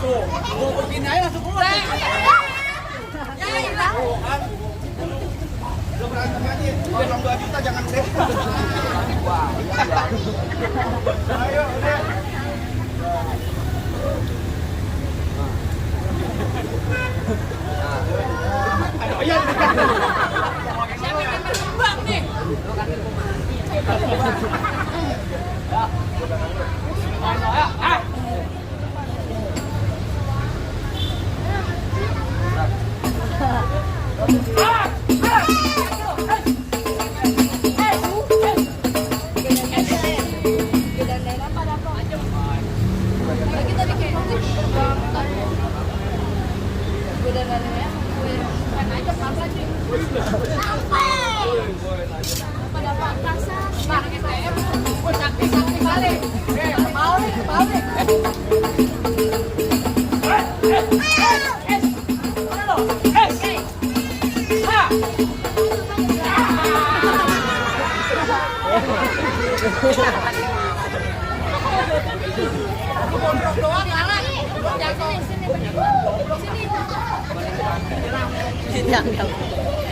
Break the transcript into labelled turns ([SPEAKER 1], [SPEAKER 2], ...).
[SPEAKER 1] Tuh, mau begini aja langsung keluar.
[SPEAKER 2] Ya, iya.
[SPEAKER 1] Lo berantem aja, uang 2 juta jangan deh. Wah, ayo udah. Ayo, iya.
[SPEAKER 2] Siapa yang berkembang nih?
[SPEAKER 3] Jangan.